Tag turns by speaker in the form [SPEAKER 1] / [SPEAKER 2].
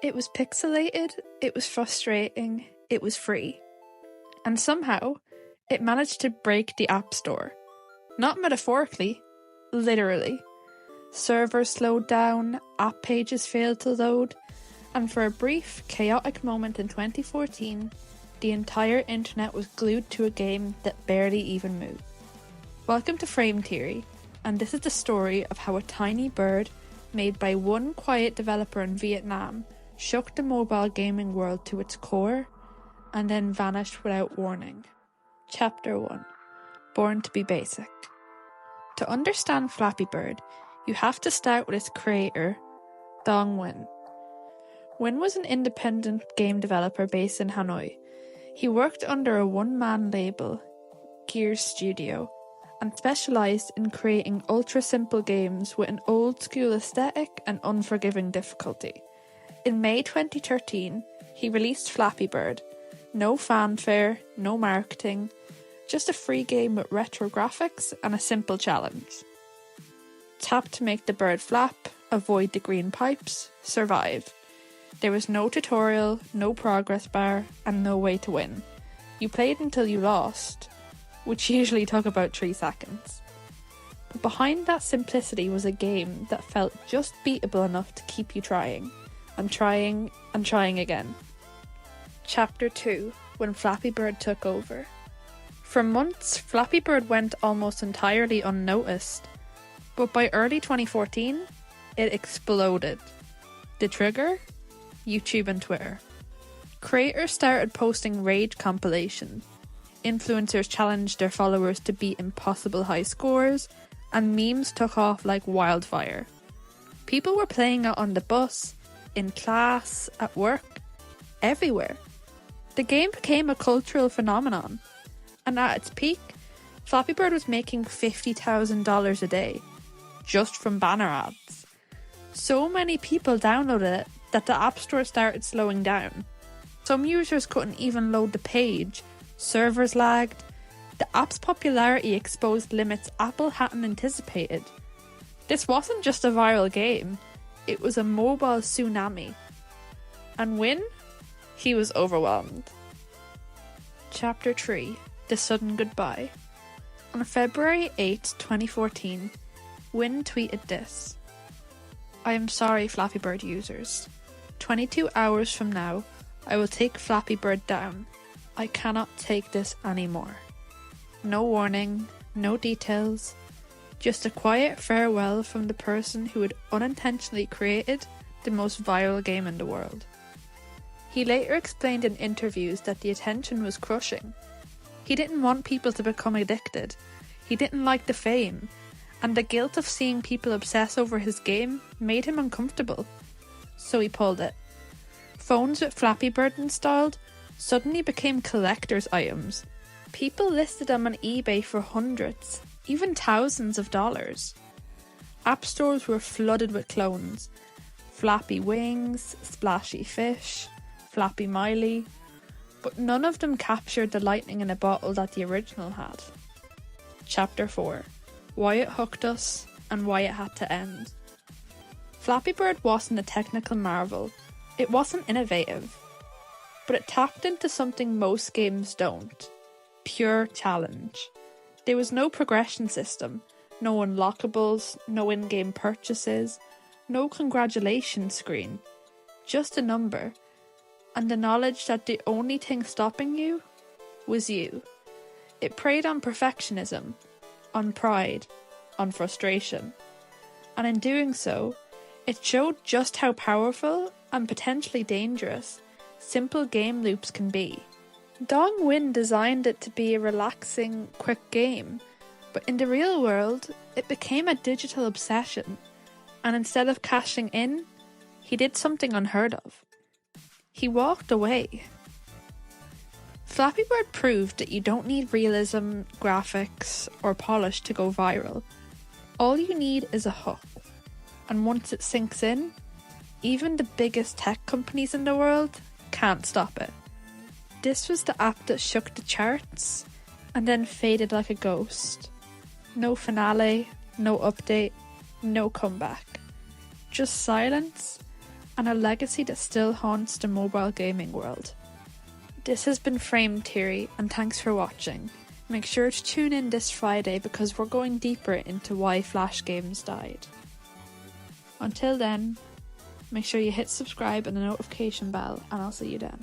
[SPEAKER 1] It was pixelated, it was frustrating, it was free. And somehow, it managed to break the App Store. Not metaphorically, literally. Servers slowed down, app pages failed to load, and for a brief, chaotic moment in 2014, the entire internet was glued to a game that barely even moved. Welcome to Frame Theory, and this is the story of how a tiny bird, made by one quiet developer in Vietnam, shook the mobile gaming world to its core, and then vanished without warning. Chapter 1. Born to be Basic. To understand Flappy Bird, you have to start with its creator, Dong Nguyen. Nguyen was an independent game developer based in Hanoi. He worked under a one-man label, Gears Studio, and specialised in creating ultra-simple games with an old-school aesthetic and unforgiving difficulty. In May 2013, he released Flappy Bird. No fanfare, no marketing, just a free game with retro graphics and a simple challenge. Tap to make the bird flap, avoid the green pipes, survive. There was no tutorial, no progress bar, and no way to win. You played until you lost, which usually took about 3 seconds. But behind that simplicity was a game that felt just beatable enough to keep you trying, and trying, and trying again. Chapter 2. When Flappy Bird took over. For months, Flappy Bird went almost entirely unnoticed, but by early 2014, it exploded. The trigger? YouTube and Twitter. Creators started posting raid compilations. Influencers challenged their followers to beat impossible high scores, and memes took off like wildfire. People were playing it on the bus, in class, at work, everywhere. The game became a cultural phenomenon, and at its peak, Flappy Bird was making $50,000 a day, just from banner ads. So many people downloaded it that the App Store started slowing down. Some users couldn't even load the page, servers lagged. The app's popularity exposed limits Apple hadn't anticipated. This wasn't just a viral game, it was a mobile tsunami. And Nguyen? He was overwhelmed. Chapter 3. The Sudden Goodbye. On February 8, 2014, Nguyen tweeted this. I am sorry, Flappy Bird users. 22 hours from now, I will take Flappy Bird down. I cannot take this anymore. No warning, no details, just a quiet farewell from the person who had unintentionally created the most viral game in the world. He later explained in interviews that the attention was crushing. He didn't want people to become addicted. He didn't like the fame, and the guilt of seeing people obsess over his game made him uncomfortable. So he pulled it. Phones with Flappy Bird installed suddenly became collector's items. People listed them on eBay for hundreds, even thousands of dollars. App stores were flooded with clones. Flappy Wings, Splashy Fish, Flappy Miley, but none of them captured the lightning in a bottle that the original had. Chapter 4. Why it hooked us, and why it had to end. Flappy Bird wasn't a technical marvel. It wasn't innovative. But it tapped into something most games don't. Pure challenge. There was no progression system, no unlockables, no in-game purchases, no congratulations screen. Just a number. And the knowledge that the only thing stopping you was you. It preyed on perfectionism, on pride, on frustration. And in doing so, it showed just how powerful and potentially dangerous simple game loops can be. Dong Nguyen designed it to be a relaxing, quick game, but in the real world, it became a digital obsession. And instead of cashing in, he did something unheard of. He walked away. Flappy Bird proved that you don't need realism, graphics, or polish to go viral. All you need is a hook. And once it sinks in, even the biggest tech companies in the world can't stop it. This was the app that shook the charts and then faded like a ghost. No finale, no update, no comeback. Just silence and a legacy that still haunts the mobile gaming world. This has been Framed Theory, and thanks for watching. Make sure to tune in this Friday because we're going deeper into why Flash games died. Until then, make sure you hit subscribe and the notification bell, and I'll see you then.